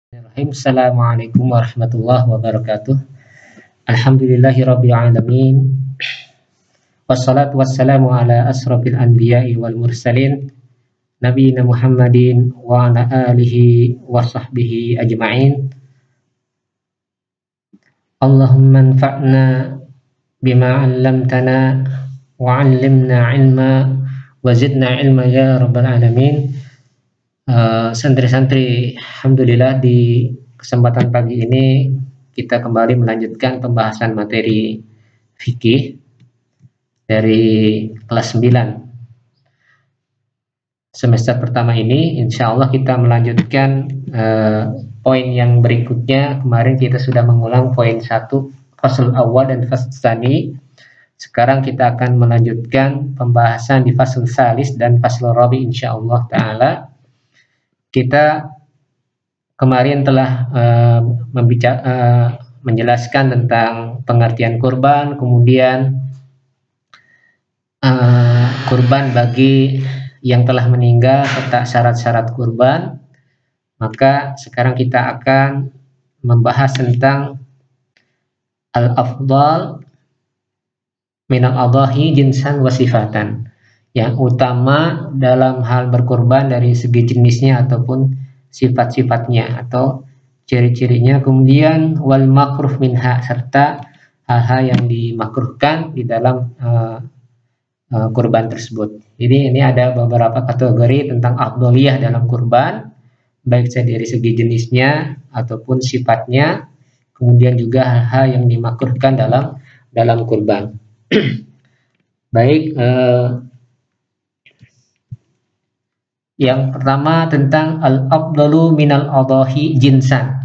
Assalamualaikum warahmatullahi wabarakatuh. Alhamdulillahirabbil alamin. Wassalatu wassalamu ala asrofil anbiya'i wal mursalin nabiyina Muhammadin wa ala alihi wa sahbihi ajma'in. Allahumma anfa'na bima 'allamtana wa 'allimna 'ilma wa zidna 'ilma ya rabbal alamin. Santri-santri, alhamdulillah di kesempatan pagi ini kita kembali melanjutkan pembahasan materi fikih dari kelas 9 semester pertama ini. Insya Allah kita melanjutkan poin yang berikutnya. Kemarin kita sudah mengulang poin 1 fasl awal dan fasl tsani. Sekarang kita akan melanjutkan pembahasan di fasl salis dan fasl rabi insya Allah ta'ala. Kita kemarin telah menjelaskan tentang pengertian kurban, kemudian kurban bagi yang telah meninggal serta syarat-syarat kurban. Maka sekarang kita akan membahas tentang al-afdal minal adhahi jinsan wa sifatan. Yang utama dalam hal berkurban dari segi jenisnya ataupun sifat-sifatnya atau ciri-cirinya, kemudian wal makruh minha, serta hal-hal yang dimakruhkan di dalam kurban tersebut. Jadi ini ada beberapa kategori tentang afdholiyah dalam kurban, baik dari segi jenisnya ataupun sifatnya, kemudian juga hal-hal yang dimakruhkan dalam kurban. Baik, yang pertama tentang al-afdalu minal adhahi jinsan.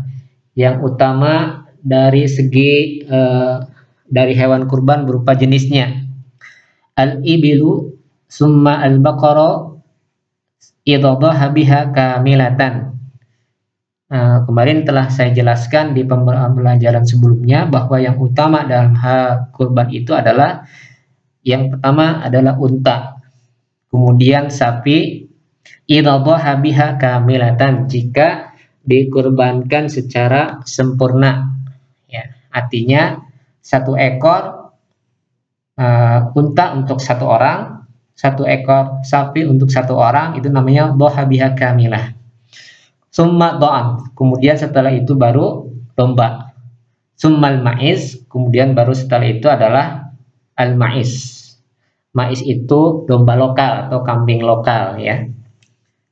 Yang utama dari segi dari hewan kurban berupa jenisnya. Al-ibilu summa al-baqara idza dhaha biha kamilatan. Kemarin telah saya jelaskan di pembelajaran sebelumnya bahwa yang utama dalam hal kurban itu adalah yang pertama adalah unta, kemudian sapi, idza dhaha biha kamilatan, jika dikurbankan secara sempurna, ya, artinya satu ekor unta untuk satu orang, satu ekor sapi untuk satu orang, itu namanya dhaha biha kamilah. Summa dha'an, kemudian setelah itu baru domba. Summal ma'iz, kemudian baru setelah itu adalah al-ma'iz. Ma'iz itu domba lokal atau kambing lokal, ya.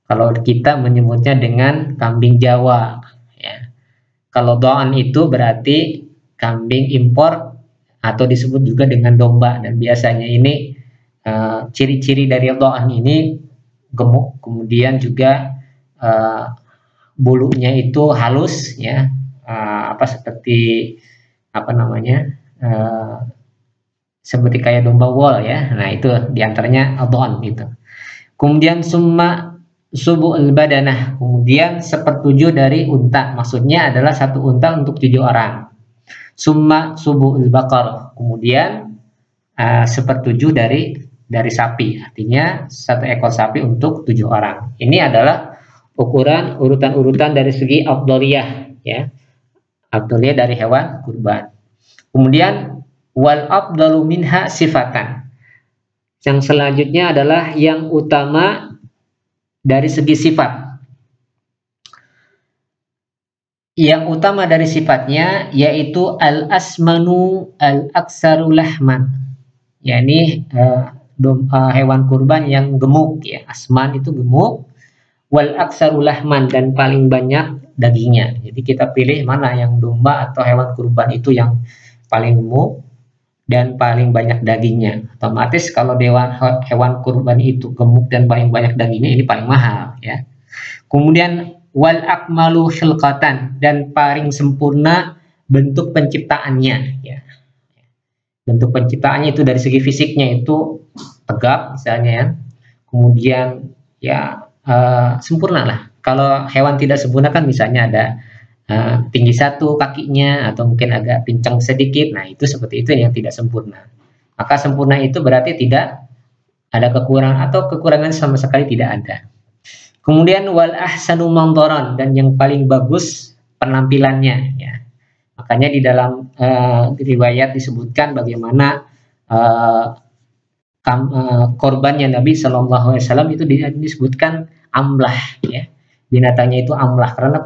Kalau kita menyebutnya dengan kambing Jawa, ya. Kalau doan itu berarti kambing impor atau disebut juga dengan domba, dan biasanya ini ciri-ciri dari doan ini gemuk, kemudian juga bulunya itu halus, ya, seperti seperti kayak domba wol, ya. Nah itu diantaranya doan itu. Kemudian summa subu'ul badanah, kemudian sepertujuh dari unta, maksudnya adalah satu unta untuk 7 orang. Summa subu'ul baqar, kemudian sepertujuh dari sapi, artinya satu ekor sapi untuk 7 orang. Ini adalah urutan-urutan dari segi afdholiyah, ya, afdholiyah dari hewan kurban. Kemudian wal afdalu minha sifatan, yang selanjutnya adalah yang utama dari segi sifat. Yang utama dari sifatnya yaitu al-asmanu al-aksaru lahman, yakni hewan kurban yang gemuk, ya. Asman itu gemuk, wal aksaru lahman, dan paling banyak dagingnya. Jadi kita pilih mana yang domba atau hewan kurban itu yang paling gemuk dan paling banyak dagingnya. Otomatis kalau hewan kurban itu gemuk dan paling banyak dagingnya, ini paling mahal, ya. Kemudian wal akmalu khilqatan, dan paling sempurna bentuk penciptaannya, ya. Bentuk penciptaannya itu dari segi fisiknya itu tegap misalnya, ya. Kemudian ya sempurna lah. Kalau hewan tidak sempurna kan misalnya ada tinggi satu kakinya atau mungkin agak pincang sedikit, nah itu seperti itu yang tidak sempurna. Maka sempurna itu berarti tidak ada kekurangan atau kekurangan sama sekali tidak ada. Kemudian wal ahsanu mandoran, dan yang paling bagus penampilannya, ya. Makanya di dalam riwayat disebutkan bagaimana korbannya Nabi Shallallahu Alaihi Wasallam itu disebutkan amlah, ya. Binatangnya itu amlah karena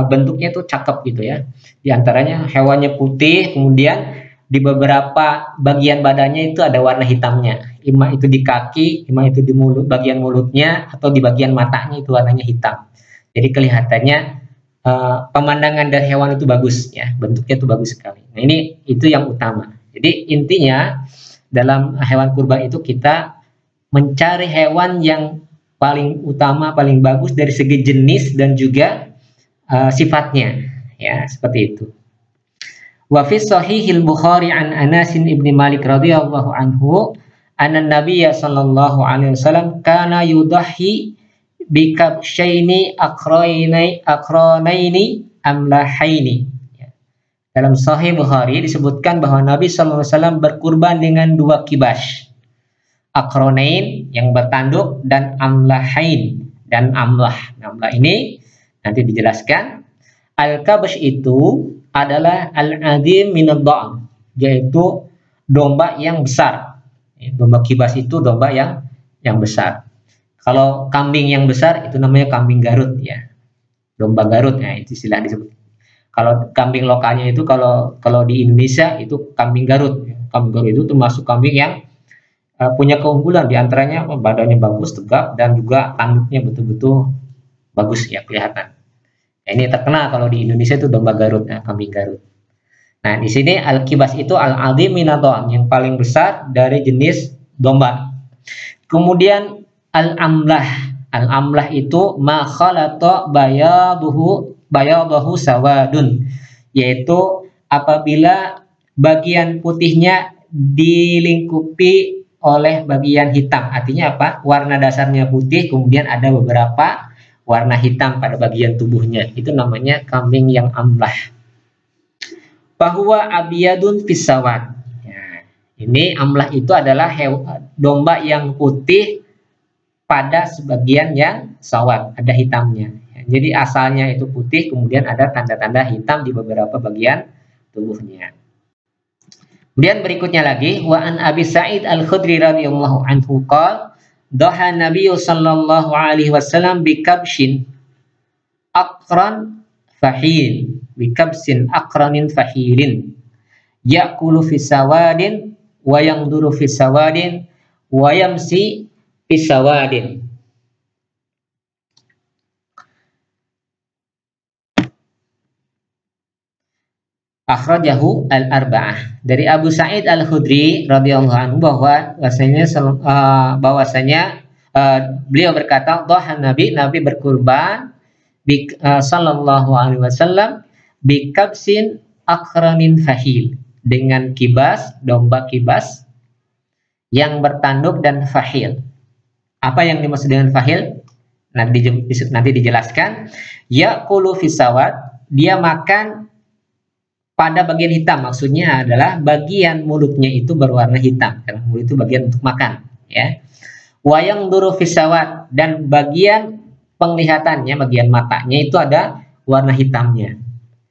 bentuknya itu cakep gitu ya. Di antaranya hewannya putih, kemudian di beberapa bagian badannya itu ada warna hitamnya. Ima itu di kaki, ima itu di mulut, bagian mulutnya, atau di bagian matanya itu warnanya hitam. Jadi kelihatannya pemandangan dari hewan itu bagus, ya, bentuknya itu bagus sekali. Nah, ini itu yang utama. Jadi intinya dalam hewan kurban itu kita mencari hewan yang paling utama, paling bagus dari segi jenis dan juga sifatnya, ya, seperti itu. Wa fi sahihil Bukhari an Anas ibn Malik radhiyallahu anhu anna Nabiyya sallallahu alaihi wasallam kana yudahi bi kabshaini aqranaini amlahaini. Dalam Sahih Bukhari disebutkan bahwa Nabi sallallahu alaihi wasallam berkurban dengan 2 kibas. Aqranain yang bertanduk dan amlahain dan amlah. Amlah ini nanti dijelaskan. Al-kabsh itu adalah al-adim minad dha'n, yaitu domba yang besar. Domba kibas itu domba yang besar. Kalau kambing yang besar itu namanya kambing Garut, ya. Domba Garut, ya, itu istilah disebut. Kalau kambing lokalnya itu kalau di Indonesia itu kambing Garut. Kambing Garut itu termasuk kambing yang punya keunggulan, diantaranya badannya bagus, tegap, dan juga tanduknya betul-betul bagus, ya, kelihatan. Nah, ini terkenal kalau di Indonesia itu domba Garut, ya, kambing Garut. Nah, di sini al-kibas itu al-adhim minad dha'n, yang paling besar dari jenis domba. Kemudian al-amlah. Al-amlah itu ma khalata bayadahu sawadun, yaitu apabila bagian putihnya dilingkupi oleh bagian hitam. Artinya apa? Warna dasarnya putih, kemudian ada beberapa warna hitam pada bagian tubuhnya. Itu namanya kambing yang amlah. Bahwa abiyadun fisawad. Ya, ini amlah itu adalah domba yang putih pada sebagian yang sawad, ada hitamnya. Ya, jadi asalnya itu putih, kemudian ada tanda-tanda hitam di beberapa bagian tubuhnya. Kemudian berikutnya lagi, wa an Abi Sa'id Al-Khudri radhiyallahu anhu qala dhaha Nabi sallallahu alaihi wasallam bi kabshin aqran fahil, bi kabsin aqranin fahilin ya'kulu fi sawadin wa yanzuru fi sawadin wa yamsi fi sawadin. Akhrajahu al-arba'ah. Dari Abu Sa'id Al-Khudri radhiyallahu anhu bahwasanya beliau berkata, dhaha Nabi berkurban sallallahu alaihi wasallam bi kabsin aqranin fahil, dengan kibas, domba kibas yang bertanduk dan fahil. Apa yang dimaksud dengan fahil? Nanti dijelaskan. Ya'kulu fi sawad, dia makan pada bagian hitam, maksudnya adalah bagian mulutnya itu berwarna hitam, karena mulut itu bagian untuk makan, ya. Wayang duru fisawat, dan bagian penglihatannya, bagian matanya itu ada warna hitamnya.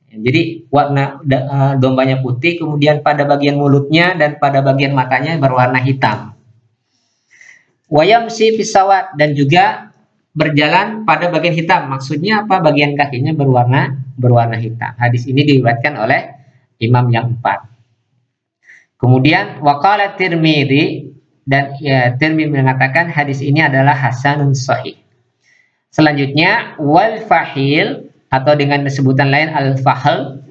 Jadi warna dombanya putih, kemudian pada bagian mulutnya dan pada bagian matanya berwarna hitam. Wayamsi fisawat, dan juga berjalan pada bagian hitam, maksudnya apa? Bagian kakinya berwarna hitam. Hadis ini diriwayatkan oleh Imam yang 4. Kemudian waqala Tirmidzi, dan ya, Tirmidzi mengatakan hadis ini adalah hasanun sahih. Selanjutnya wal fahil, atau dengan sebutan lain al fahl,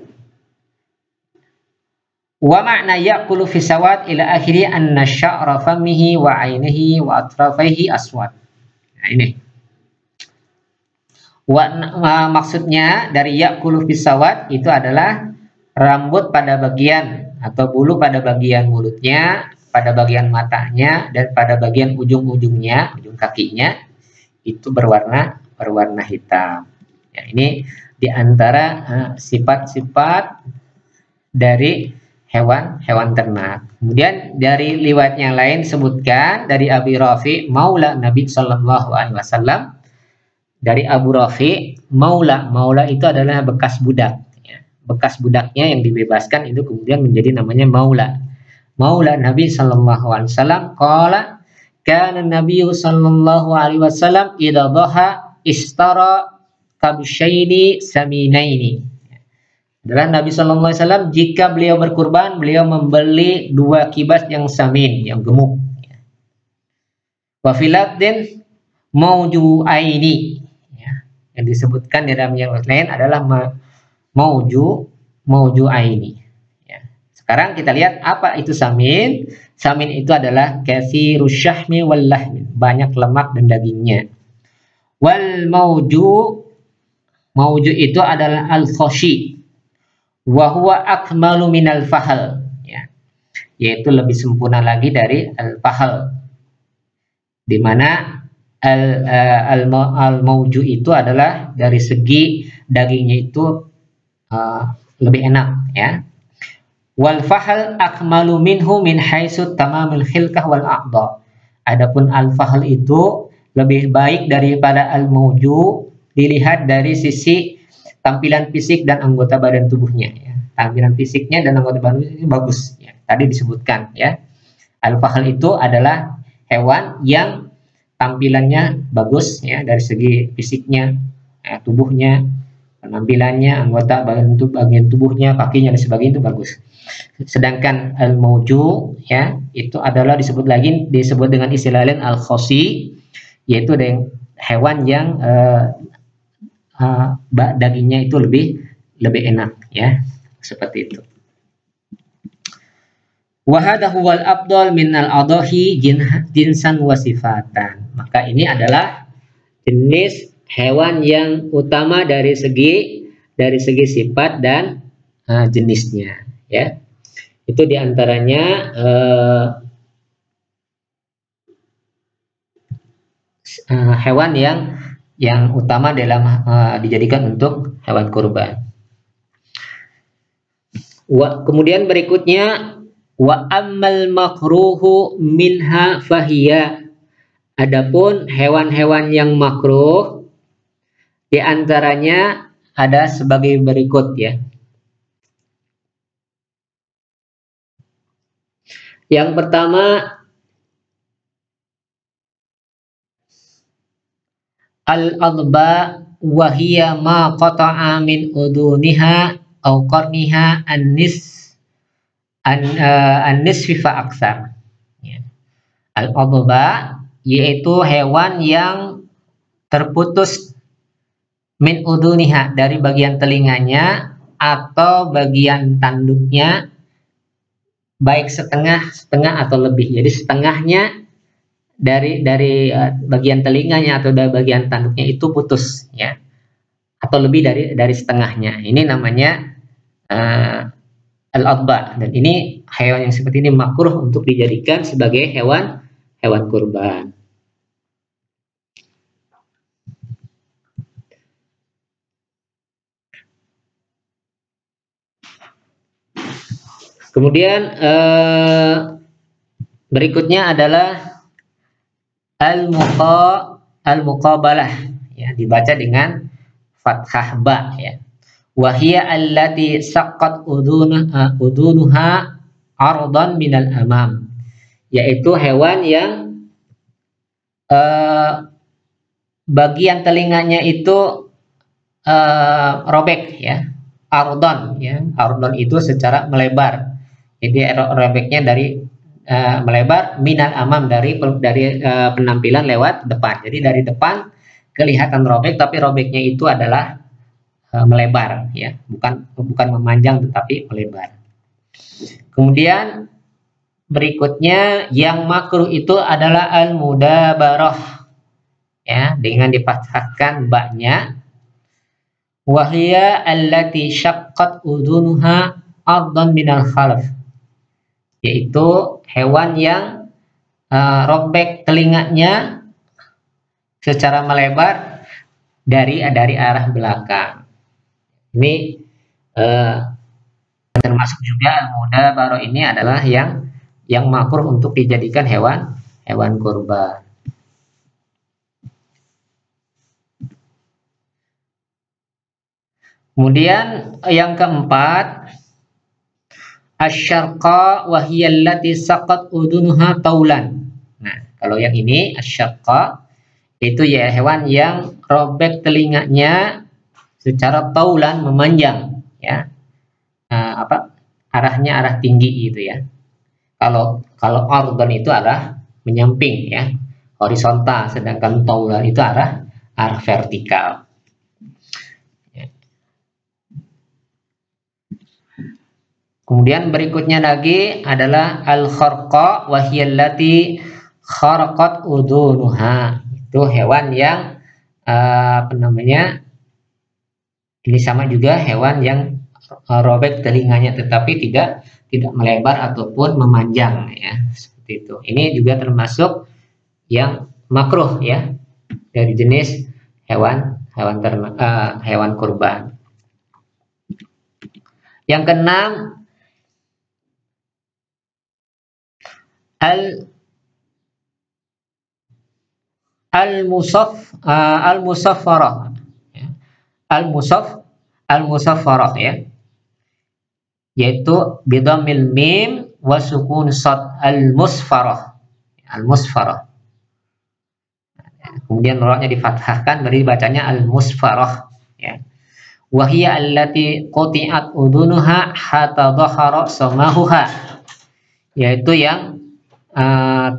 wa makna ya'kulu fi sawad ila akhiri anna sya'ra famihi wa ainihi wa atrafaihi aswad. Nah, ini maksudnya dari ya'kulu fi sawad itu adalah rambut pada bagian atau bulu pada bagian mulutnya, pada bagian matanya, dan pada bagian ujung-ujungnya, ujung kakinya itu berwarna hitam. Ya, ini diantara sifat-sifat dari hewan ternak. Kemudian dari riwayat yang lain sebutkan dari Abi Rafi Maula Nabi Sallallahu Alaihi Wasallam, dari Abu Rafi maula. Maula itu adalah bekas budak. Ya. Bekas budaknya yang dibebaskan itu kemudian menjadi namanya maula. Maula Nabi sallallahu alaihi wasallam qala kana Nabi sallallahu alaihi wasallam idza dhaha istara kabsyaini saminaini. Adalah Nabi sallallahu alaihi wasallam jika beliau berkurban, beliau membeli 2 kibas yang samin, yang gemuk. Wa filatin maujuaini. Ya. Yang disebutkan di dalam yang lain adalah maujuaini. Ya. Sekarang kita lihat apa itu samin. Samin itu adalah katsirus syahmi wal lahmi, banyak lemak dan dagingnya. Wal mauju itu adalah al-khashi wa huwa akmalu minal fahal, ya. Yaitu lebih sempurna lagi dari al-fahal, di mana al-mauju itu adalah dari segi dagingnya itu lebih enak, ya. Wal fahal akmalu minhu min haitsu tamamul khilqah wal a'dha. Adapun al-fahal itu lebih baik daripada al-mauju dilihat dari sisi tampilan fisik dan anggota badan tubuhnya, ya. Tampilan fisiknya dan anggota badan tubuhnya bagus, ya. Tadi disebutkan, ya. Al-fahal itu adalah hewan yang tampilannya bagus, ya, dari segi fisiknya, ya, tubuhnya, penampilannya, anggota bagian tubuhnya, kakinya dan sebagainya itu bagus. Sedangkan al-mauju, ya, itu adalah disebut dengan istilah lain al-khasi, yaitu hewan yang dagingnya itu lebih enak, ya, seperti itu. Wa hadha huwal afdal min al-adahi jinsan wa sifatan. Maka ini adalah jenis hewan yang utama dari segi sifat dan jenisnya, ya. Itu diantaranya hewan yang utama dalam dijadikan untuk hewan kurban. Kemudian berikutnya wa ammal makruhu minha fahiya. Adapun hewan-hewan yang makruh diantaranya ada sebagai berikut, ya. Yang pertama al-adba wa hiya ma qata'a min uduniha aw qarniha an-nisfi fa aksar. Al-adba yaitu hewan yang terputus min uduniha dari bagian telinganya atau bagian tanduknya, baik setengah atau lebih. Jadi setengahnya dari bagian telinganya atau dari bagian tanduknya itu putus, ya, atau lebih dari setengahnya. Ini namanya al-adba, dan ini hewan yang seperti ini makruh untuk dijadikan sebagai hewan kurban. Kemudian berikutnya adalah al-muqabalah, ya, dibaca dengan fathah ba, ya. Wahia allati saqqat udunuha ardan minal amam, yaitu hewan yang bagian telinganya itu robek, ya. Ardon, ya. Ardon itu secara melebar. Jadi robeknya dari melebar minal amam dari penampilan lewat depan. Jadi dari depan kelihatan robek, tapi robeknya itu adalah melebar, ya, bukan memanjang tetapi melebar. Kemudian berikutnya yang makruh itu adalah al-mudabarah, ya, dengan difathahkan ba-nya. Wahia allati syaqqat udunuha ardan minal khalf, yaitu hewan yang robek telinganya secara melebar dari arah belakang. Ini termasuk juga al-mudabarah, ini adalah yang makruh untuk dijadikan hewan kurban. Kemudian yang keempat, asyarqa wa hiya allati saqat udunuha taulan. Nah, kalau yang ini asyarqa itu ya hewan yang robek telinganya secara taulan, memanjang, ya. Arahnya arah tinggi gitu ya. Kalau ardon itu arah menyamping ya, horizontal, sedangkan taulan itu arah vertikal. Kemudian berikutnya lagi adalah al-kharqa wa hiya allati kharaqat udunuha. Itu hewan yang ini sama juga hewan yang robek telinganya tetapi tidak melebar ataupun memanjang ya, seperti itu. Ini juga termasuk yang makruh ya, dari jenis hewan kurban. Yang keenam, al-musaffarah. Al-musaffarah ya, yaitu bidhammil mim wa sukun sad, al-musfarah. Kemudian ra-nya difathahkan, berarti bacanya al-musfarah ya. Wa hiya allati quti'at udunuha hatta dhahara samahuha, yaitu yang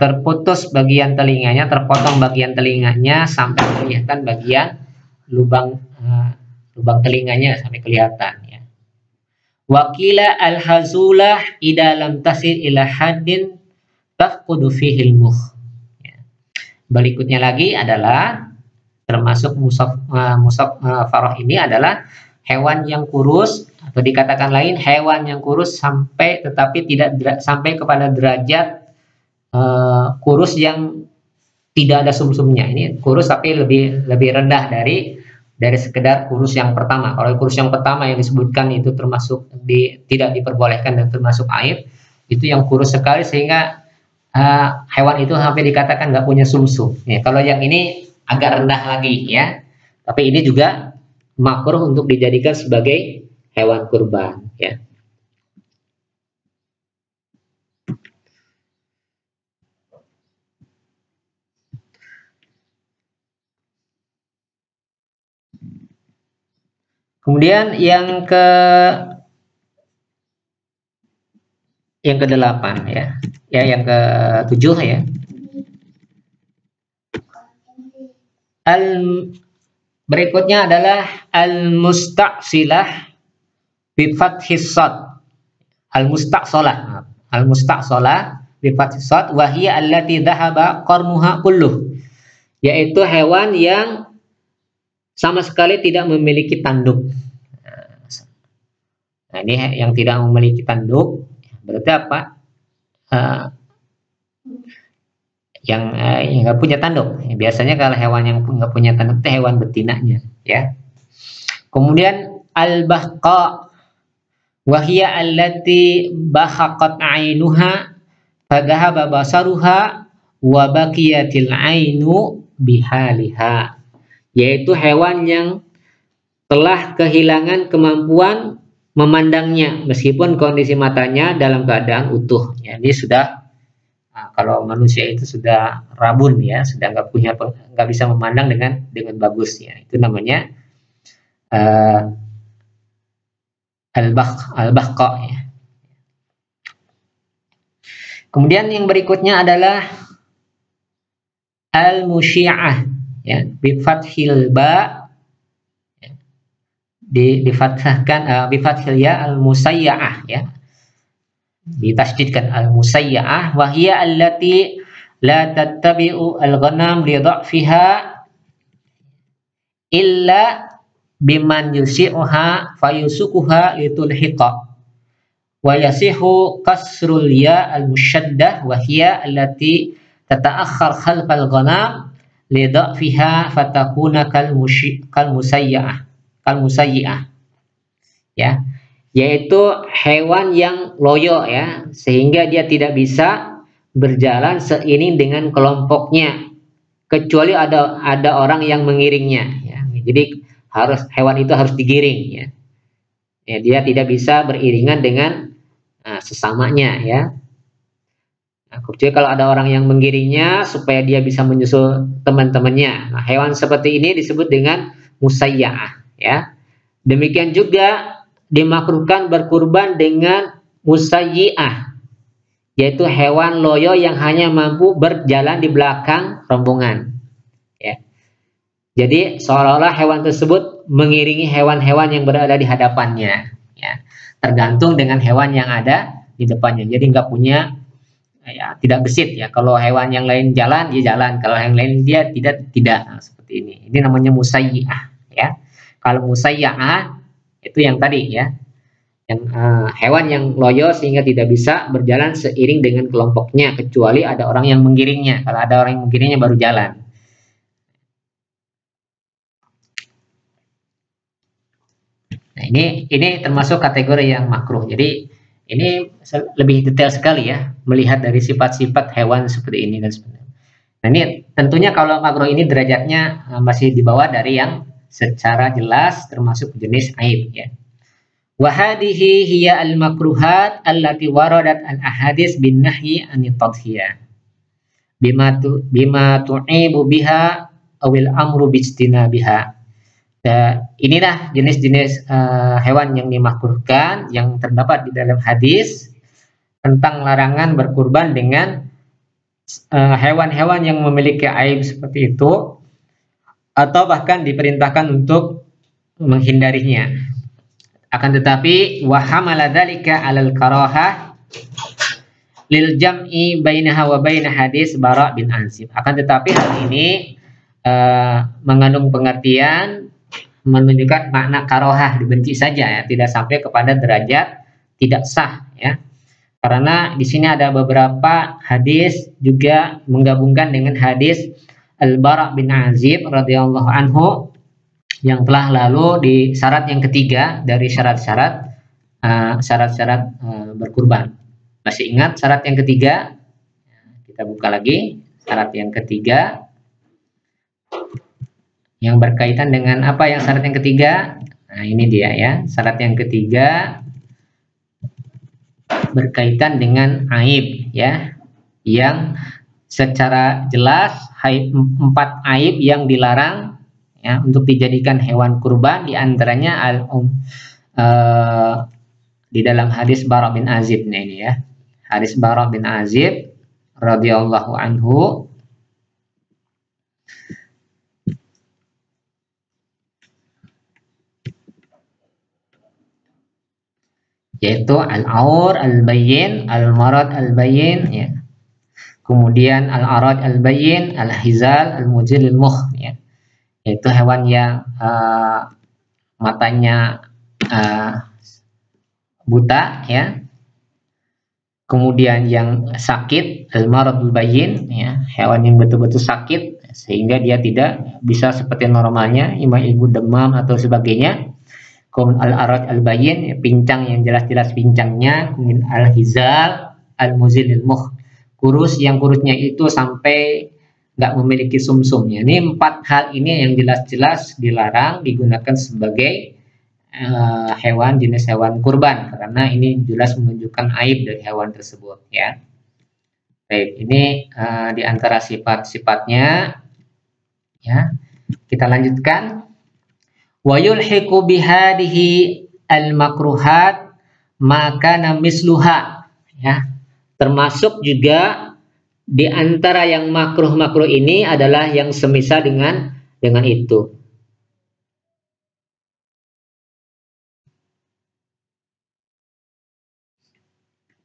terputus bagian telinganya, terpotong bagian telinganya sampai kelihatan bagian lubang telinganya sampai kelihatan ya. Wakila al-hazulah idza lam tasil ila haddin tafqudu fihi al-mukh. Berikutnya lagi adalah termasuk musaffarah ini adalah hewan yang kurus, atau dikatakan lain hewan yang kurus tetapi tidak sampai kepada derajat kurus yang tidak ada sumsumnya. Ini kurus tapi lebih rendah dari sekedar kurus yang pertama. Kalau kurus yang pertama yang disebutkan itu termasuk tidak diperbolehkan dan termasuk aib, itu yang kurus sekali sehingga hewan itu sampai dikatakan nggak punya sumsum. Ya, kalau yang ini agak rendah lagi ya, tapi ini juga makruh untuk dijadikan sebagai hewan kurban ya. Kemudian yang ke-8 ya. Yang ke-7 ya. Berikutnya adalah al-musta'silah bi fathis sad. Al-musta'salah bi fathis sad wa hiya allati dhahaba qarnuha kulluh. Yaitu hewan yang sama sekali tidak memiliki tanduk. Nah, ini yang tidak memiliki tanduk berarti apa? Yang nggak punya tanduk. Biasanya kalau hewan yang nggak punya tanduk itu hewan betinanya, ya. Kemudian al-bahqa wa hiya allati bahaqat 'ainuha fadhahaba basaruha wa baqiyatil 'ainu bihaliha. Yaitu hewan yang telah kehilangan kemampuan memandangnya meskipun kondisi matanya dalam keadaan utuh. Ya, ini sudah kalau manusia itu sudah rabun ya, sudah nggak bisa memandang dengan bagus ya. Itu namanya al-bahqa ya. Kemudian yang berikutnya adalah al-musyi'ah ya, bi fathil ba ya. Difathahkan bi fathil ya, al-musayya'ah ya. Ditasydidkan al-musayya'ah wa hiya allati la tattabi'u al-ghanam li dha'fiha illa biman yusi'uha fayusukuha litulhiqa wa yasihu kasrul ya al-musyaddah wa hiya allati tata'akhkhar khalfal ghanam li dha'fiha fatakuna kal musayyi'ah ya, yaitu hewan yang loyo ya, sehingga dia tidak bisa berjalan seiring dengan kelompoknya kecuali ada orang yang mengiringnya ya. Jadi hewan itu harus digiring ya. Ya, dia tidak bisa beriringan dengan sesamanya ya. Nah, kecuali kalau ada orang yang menggiringnya supaya dia bisa menyusul teman-temannya. Nah, hewan seperti ini disebut dengan musayya'ah ya. Demikian juga dimakruhkan berkurban dengan musayyi'ah, yaitu hewan loyo yang hanya mampu berjalan di belakang rombongan ya. Jadi seolah-olah hewan tersebut mengiringi hewan-hewan yang berada di hadapannya ya. Tergantung dengan hewan yang ada di depannya. Jadi nggak punya ya, tidak gesit ya. Kalau hewan yang lain jalan, dia jalan. Kalau yang lain dia tidak. Nah, seperti ini. Ini namanya musayyi'ah ya. Kalau musayyi'ah itu yang tadi ya, yang hewan yang loyo sehingga tidak bisa berjalan seiring dengan kelompoknya kecuali ada orang yang menggiringnya. Kalau ada orang yang menggiringnya baru jalan. Nah, ini termasuk kategori yang makruh. Jadi ini lebih detail sekali ya melihat dari sifat-sifat hewan seperti ini dan sebagainya. Nah, ini tentunya kalau makruh ini derajatnya masih di bawah dari yang secara jelas termasuk jenis aib ya. Wa hadhihi hiya al-makruhat allati waradat al-ahadits bin nahyi anit tadhiyah. Bima tu'ibu biha awil amru bijtinabiha. Inilah jenis-jenis hewan yang dimakruhkan yang terdapat di dalam hadis tentang larangan berkurban dengan hewan-hewan yang memiliki aib seperti itu, atau bahkan diperintahkan untuk menghindarinya. Akan tetapi wahamala dzalika 'alal karahah lil jam'i bainaha wa baina hadis Bara' bin Azib. Akan tetapi hal ini mengandung pengertian menunjukkan makna karohah, dibenci saja ya, tidak sampai kepada derajat tidak sah ya. Karena di sini ada beberapa hadis juga menggabungkan dengan hadis Al-Bara' bin Azib radhiyallahu anhu yang telah lalu di syarat yang ketiga dari syarat-syarat berkurban. Masih ingat syarat yang ketiga? Kita buka lagi syarat yang ketiga yang berkaitan dengan apa yang syarat yang ketiga? Nah, ini dia ya. Syarat yang ketiga berkaitan dengan aib ya. Yang secara jelas empat aib yang dilarang ya untuk dijadikan hewan kurban, di antaranya di dalam hadis Bara' bin Azib ini ya. Hadis Bara' bin Azib radhiyallahu anhu, yaitu al-aur al-bayyin, al-marad al-bayyin ya. Kemudian al-arad al-bayyin, al-hizal al-mujil al-mukh ya. Yaitu hewan yang matanya buta ya. Kemudian yang sakit, al-marad al-bayyin ya, hewan yang betul-betul sakit sehingga dia tidak bisa seperti normalnya, ibu demam atau sebagainya. Kemudian al-arad al-bayyin, ya, pincang yang jelas-jelas pincangnya. Kemudian al-hizal al-muzil al-mukh, kurus yang kurusnya itu sampai nggak memiliki sumsum ya. Ini empat hal ini yang jelas-jelas dilarang digunakan sebagai hewan jenis hewan kurban karena ini jelas menunjukkan aib dari hewan tersebut ya. Baik, ini di antara sifat-sifatnya ya. Kita lanjutkan. Wa yulhiqu bihadihi al-makruhat maka misluha ya. Termasuk juga di antara yang makruh-makruh ini adalah yang semisal dengan itu.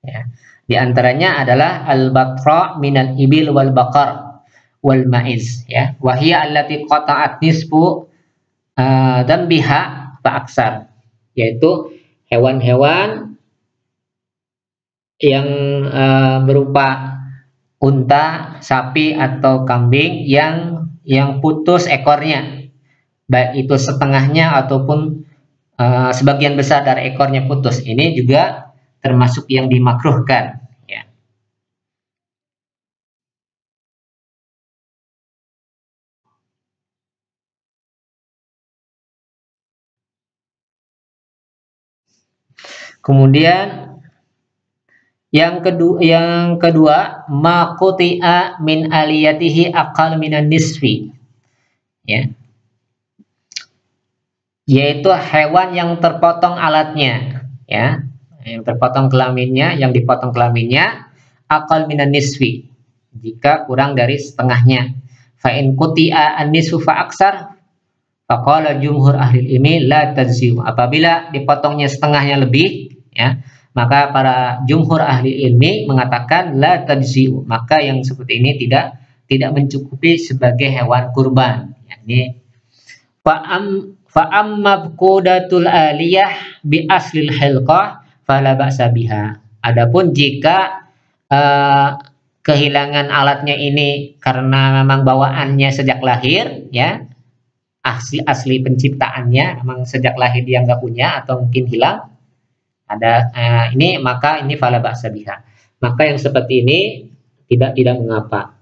Ya. Di antaranya adalah al-batra minal ibil wal baqar wal ma'iz ya. Wa hiya allati qata'at nisfu dan biha fa'aksar, yaitu hewan-hewan yang berupa unta, sapi atau kambing yang putus ekornya, baik itu setengahnya ataupun sebagian besar dari ekornya putus. Ini juga termasuk yang dimakruhkan ya. Kemudian yang kedua ma quti'a min aliyatihi aqal minan nisfi, ya, yaitu hewan yang terpotong alatnya, ya, yang terpotong kelaminnya, yang dipotong kelaminnya aqal minan nisfi, jika kurang dari setengahnya. Fa in quti'a an-nisfu fa aksar faqala jumhur ahli ilmi la tajzi'u, apabila dipotongnya setengahnya lebih, ya, maka para jumhur ahli ilmi mengatakan la tajzi'u, maka yang seperti ini tidak mencukupi sebagai hewan kurban. Ini fa'amma qudatul aliyah bi aslil hilqah fala ba'sa biha. Adapun jika kehilangan alatnya ini karena memang bawaannya sejak lahir, ya, asli penciptaannya memang sejak lahir dia nggak punya atau mungkin hilang, ada ini, maka ini fala ba'sa biha, maka yang seperti ini tidak mengapa.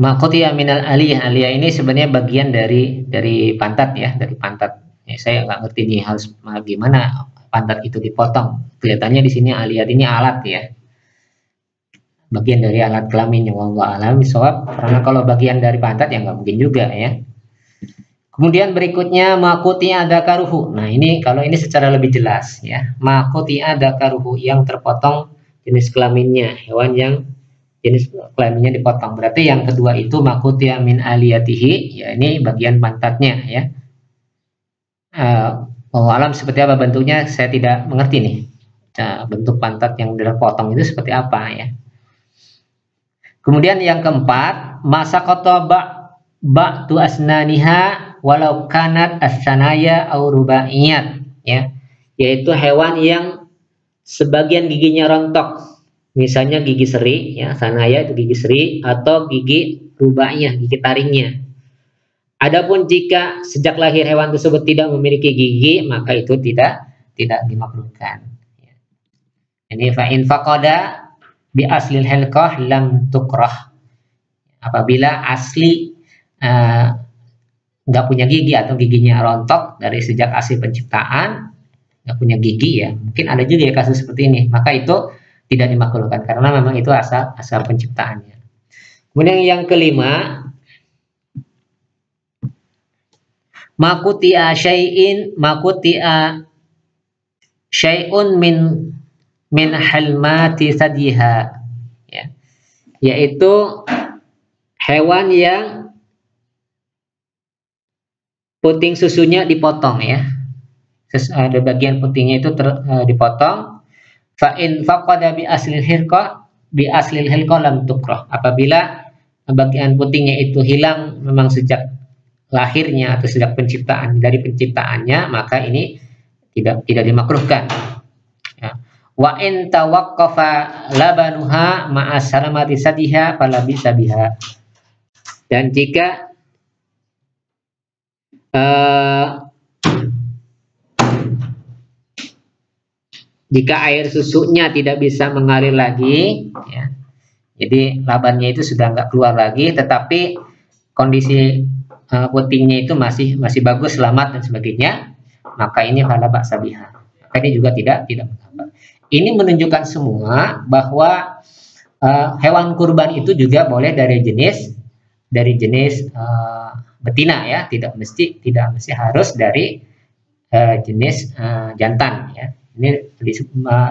Makotia minal aliyah, aliyah ini sebenarnya bagian dari pantat, ya, dari pantat. Ya, saya nggak ngerti nih harus gimana pantat itu dipotong. Kelihatannya di sini aliyah ini alat, ya, bagian dari alat kelamin, yang wallahu a'lam bishawab. Karena kalau bagian dari pantat ya nggak mungkin juga, ya. Kemudian berikutnya makotia dakaruhu. Nah ini kalau ini secara lebih jelas, ya, makotia dakaruhu, yang terpotong jenis kelaminnya, hewan yang jenis kelaminnya dipotong. Berarti yang kedua itu makutia min aliyatihi, ya, ini bagian pantatnya, ya. Alam seperti apa bentuknya saya tidak mengerti nih. Bentuk pantat yang dipotong itu seperti apa, ya. Kemudian yang keempat, masa koto ba'tu asnaniha walau kanat as-sanaya au rubaiyat, ya, yaitu hewan yang sebagian giginya rontok. Misalnya gigi seri, ya, sanaya itu gigi seri, atau gigi rubahnya, gigi taringnya. Adapun jika sejak lahir hewan tersebut tidak memiliki gigi, maka itu tidak dimakruhkan. Ini fa'in faqada bi aslil hilqah lam tukrah. Apabila asli nggak punya gigi atau giginya rontok dari sejak asli penciptaan, nggak punya gigi, ya, mungkin ada juga ya kasus seperti ini, maka itu tidak dimakruhkan karena memang itu asal penciptaannya. Kemudian yang kelima, makutia syai'un min halmati sadiha, ya, yaitu hewan yang puting susunya dipotong, ya, ada bagian putingnya itu dipotong. Fa'in faqada bi aslil hilqah lam tukrah. Apabila bagian putingnya itu hilang memang sejak lahirnya atau sejak dari penciptaannya, maka ini tidak dimakruhkan. Ya. Wa in tawaqqafa labanuha ma'a salamati sadiha fala bisa biha. Dan jika air susunya tidak bisa mengalir lagi, ya, jadi labannya itu sudah nggak keluar lagi, tetapi kondisi putingnya itu masih bagus, selamat dan sebagainya, maka ini fala ba'sa biha. Maka ini juga tidak mengapa. Ini menunjukkan semua bahwa hewan kurban itu juga boleh dari jenis betina, ya, tidak mesti harus dari jenis jantan, ya. Ini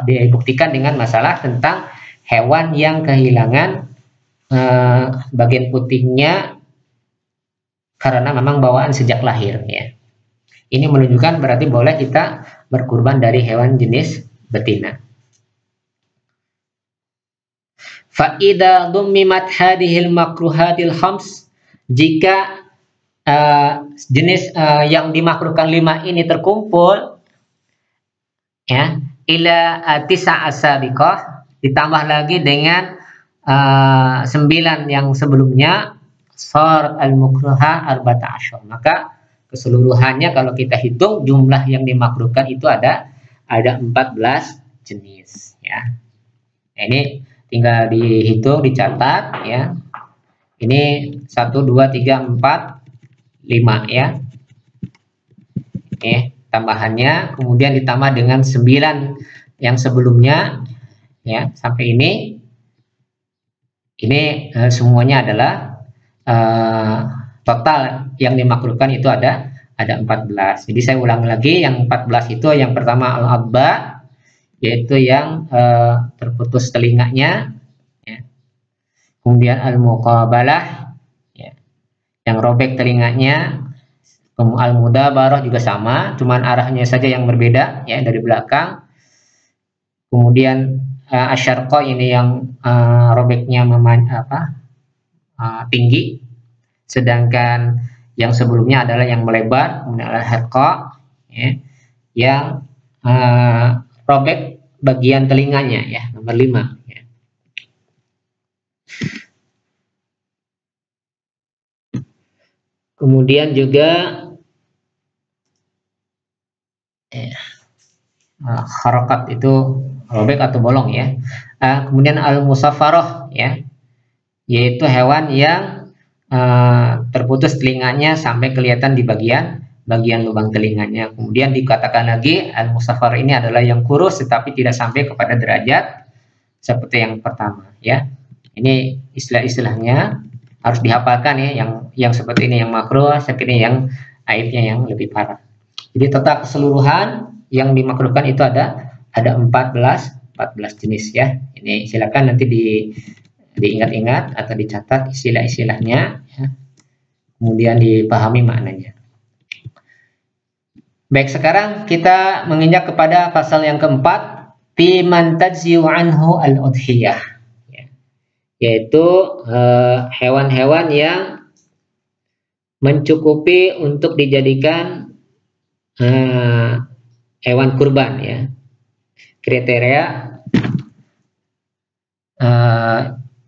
dibuktikan dengan masalah tentang hewan yang kehilangan bagian putingnya karena memang bawaan sejak lahir, ya. Ini menunjukkan berarti boleh kita berkurban dari hewan jenis betina. Fa idza dummimat hadhil makruhatil khams, jika jenis yang dimakruhkan 5 ini terkumpul, ya, ila tisa asabiqah, ditambah lagi dengan 9 yang sebelumnya, Sarat al-mukruha arba'ata asyar. Maka keseluruhannya kalau kita hitung jumlah yang dimakruhkan itu ada 14 jenis ya. Nah, ini tinggal dihitung, dicatat ya. Ini 1 2 3 4 5 ya. Tambahannya kemudian ditambah dengan 9 yang sebelumnya ya sampai ini. Ini semuanya adalah total yang dimakruhkan itu ada 14. Jadi saya ulang lagi, yang 14 itu yang pertama al-adba, yaitu yang terputus telinganya ya. Kemudian al-muqabalah ya, yang robek telinganya. Al-mudabarah juga sama, cuman arahnya saja yang berbeda ya, dari belakang. Kemudian asyarqa ini yang robeknya tinggi, sedangkan yang sebelumnya adalah yang melebar. Kemudian al-harqa ya, yang robek bagian telinganya ya, nomor 5 ya. Kemudian juga harokat itu robek atau bolong ya. Kemudian al-musaffaroh ya, yaitu hewan yang terputus telinganya sampai kelihatan di bagian lubang telinganya. Kemudian dikatakan lagi al-musaffaroh ini adalah yang kurus tetapi tidak sampai kepada derajat seperti yang pertama ya. Ini istilah-istilahnya harus dihafalkan ya, yang seperti ini yang makruh, seperti ini yang aibnya yang lebih parah. Jadi total keseluruhan yang dimakruhkan itu ada 14 jenis ya. Ini silakan nanti diingat-ingat atau dicatat istilah-istilahnya ya. Kemudian dipahami maknanya. Baik, sekarang kita menginjak kepada pasal yang keempat, fiman tajzi'u anhu al-udhiyah ya. Yaitu hewan-hewan yang mencukupi untuk dijadikan hewan kurban ya. Kriteria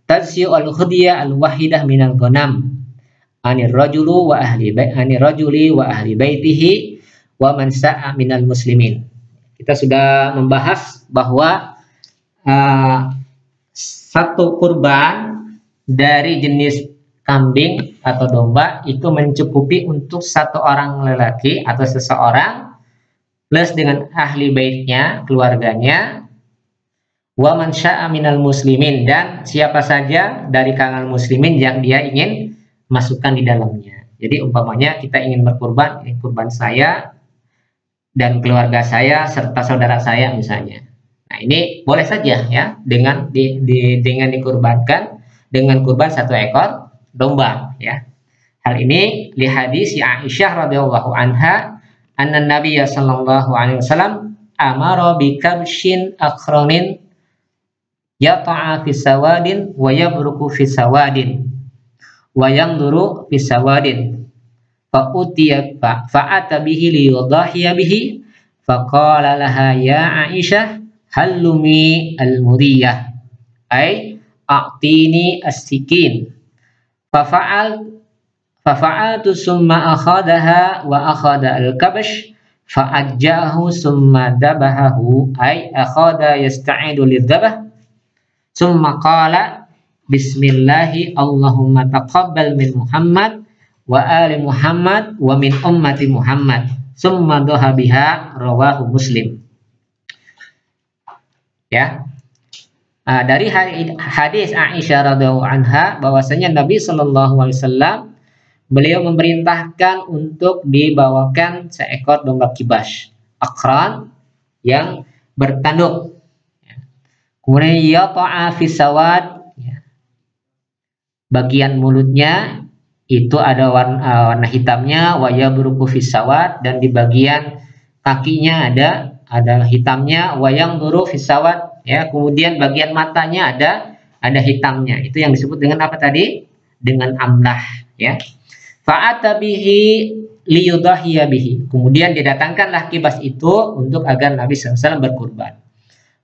tajzi'u al-hudiyah al-wahidah minal ghanam anir rajuli wa ahli baitihi wa man sa'a minal muslimin. Kita sudah membahas bahwa satu kurban dari jenis kambing atau domba itu mencukupi untuk satu orang lelaki atau seseorang plus dengan ahli baitnya, keluarganya, wa man sya'a minal muslimin, dan siapa saja dari kalangan muslimin yang dia ingin masukkan di dalamnya. Jadi umpamanya kita ingin berkurban, ini kurban saya dan keluarga saya serta saudara saya misalnya. Nah, ini boleh saja ya dengan dikurbankan dengan kurban 1 ekor domba ya. Hal ini li hadis Aisyah radhiyallahu anha anna Nabiy sallallahu alaihi wasallam amara bi kabshin akhranin yata'a fi sawadin wa yabruku fi sawadin wa yanzuru fi sawadin fa ata bihi li yudahiya bihi fa qala laha ya Aisyah halumi al-mudiyah ay a'tini as-sikin fa fa'altu summa akhadaha wa akhada al-kabsh fa ajjahu summa dabahahu ay akhada yasta'idu lidhabah summa qala bismillahi Allahumma taqabbal min Muhammad wa ali Muhammad wa min ummati Muhammad summa doha biha rawahu Muslim ya. Dari hadis Aisyah radhiyallahu anha bahwasanya Nabi sallallahu alaihi wasallam beliau memerintahkan untuk dibawakan seekor domba kibas akran yang bertanduk. Kemudian yata'a fi sawad ya. Bagian mulutnya itu ada warna hitamnya, wa yabruku fi sawad, dan di bagian kakinya ada hitamnya, wa yanzuru fi sawad ya. Kemudian bagian matanya ada hitamnya. Itu yang disebut dengan apa tadi? Dengan amlah ya. Fa'ata bihi liyudahiya bihi. Kemudian didatangkanlah kibas itu untuk agar Nabi SAW berkurban.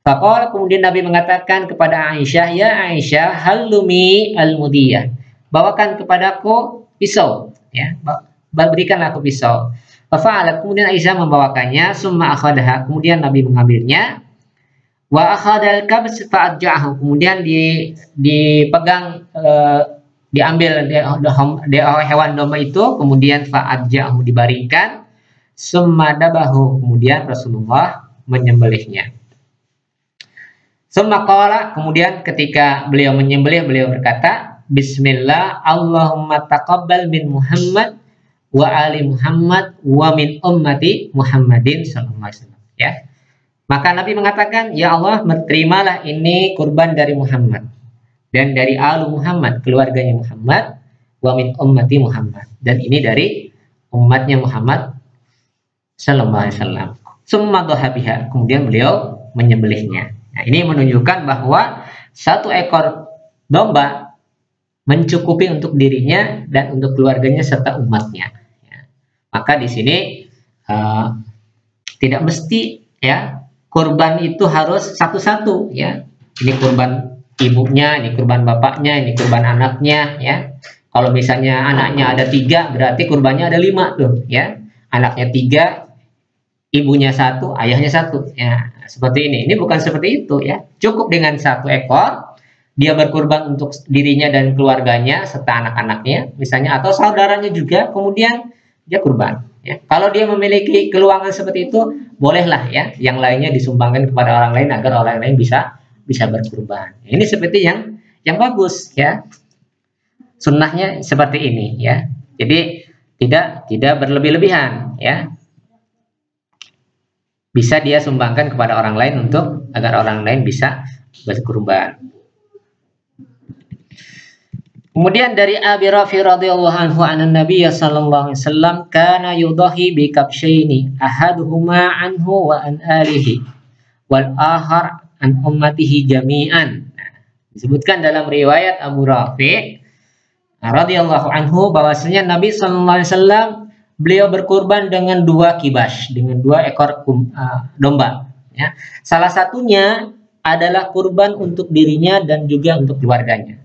Faqala, kemudian Nabi mengatakan kepada Aisyah, ya Aisyah halumi al-mudiyah, bawakan kepadaku pisau, ya, berikanlah aku pisau. Fa'alat, kemudian Aisyah membawakannya, summa akhadaha, kemudian Nabi mengambilnya, wa akhadal kabs fa'adja'ahu, kemudian dipegang, diambil hewan domba itu, kemudian fa'adja'ahu, dibaringkan, summa dabahu, kemudian Rasulullah menyembelihnya. Summa qala, kemudian ketika beliau menyembelih, beliau berkata, Bismillah, Allahumma taqabbal min Muhammad wa ali Muhammad wa min ummati Muhammadin sallallahu alaihi wasallam, ya. Maka Nabi mengatakan, ya Allah, terimalah ini kurban dari Muhammad dan dari alu Muhammad, keluarganya Muhammad, wa min ummati Muhammad, dan ini dari umatnya Muhammad sallallahu alaihi wasallam. Summa dhahabiha, kemudian beliau menyembelihnya. Nah, ini menunjukkan bahwa satu ekor domba mencukupi untuk dirinya dan untuk keluarganya serta umatnya. Ya. Maka di sini tidak mesti, ya, kurban itu harus satu-satu, ya. Ini kurban ibunya, ini kurban bapaknya, ini kurban anaknya, ya. Kalau misalnya anaknya ada 3, berarti kurbannya ada 5 tuh, ya. Anaknya 3, ibunya 1, ayahnya 1, ya. Seperti ini. Ini bukan seperti itu, ya. Cukup dengan 1 ekor. Dia berkurban untuk dirinya dan keluarganya serta anak-anaknya, misalnya, atau saudaranya juga, kemudian dia kurban. Ya. Kalau dia memiliki keluangan seperti itu, bolehlah, ya, yang lainnya disumbangkan kepada orang lain agar orang lain bisa berkurban. Ini seperti yang bagus, ya. Sunnahnya seperti ini, ya. Jadi tidak berlebih-lebihan, ya. Bisa dia sumbangkan kepada orang lain untuk agar orang lain bisa berkurban. Kemudian dari Abi Rafi radhiyallahu anhu anan Nabi sallallahu alaihi wasallam kana yudahi bi kabshaini ahaduhuma anhu wa an alihi wal akhar an ummatihi jami'an. Nah, disebutkan dalam riwayat Abu Rafi radhiyallahu anhu bahwasanya Nabi sallallahu alaihi wasallam beliau berkurban dengan 2 kibas, dengan 2 ekor domba, ya. Salah satunya adalah kurban untuk dirinya dan juga untuk keluarganya.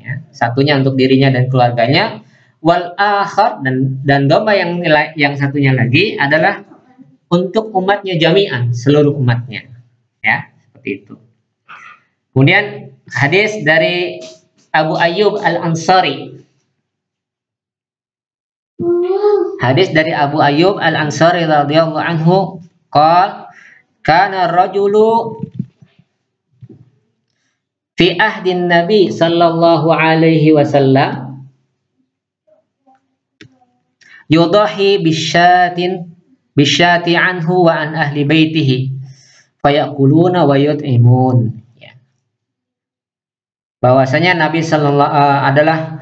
Ya, satunya untuk dirinya dan keluarganya, wal akhar, dan domba yang satunya lagi adalah untuk umatnya jami'an, seluruh umatnya, ya, seperti itu. Kemudian hadis dari Abu Ayyub Al-Ansari. Hadis dari Abu Ayyub Al-Ansari radhiyallahu anhu qala kana rajulu fi ahdin Nabi sallallahu alaihi wasallam yudahi bisyati anhu wa an ahli baitihi fayakuluna wa yut'imun, ya. Bahwasanya Nabi sallallahu adalah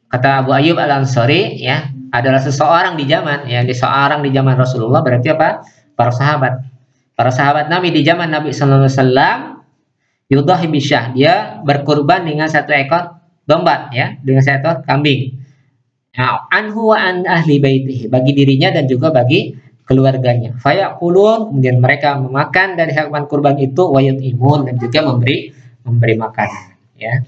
kata Abu Ayyub Al-Ansari, ya, adalah seseorang di zaman, ya, seseorang di zaman Rasulullah, berarti apa? Para sahabat Nabi di zaman Nabi sallallahu alaihi wasallam, yudahi bisyah, dia berkurban dengan 1 ekor domba, ya, dengan 1 ekor kambing. Nah, anhu wa an ahli baitihi, bagi dirinya dan juga bagi keluarganya. Fayaqulun, kemudian mereka memakan dari hewan kurban itu, wa yut'imun, dan juga memberi makanan, ya.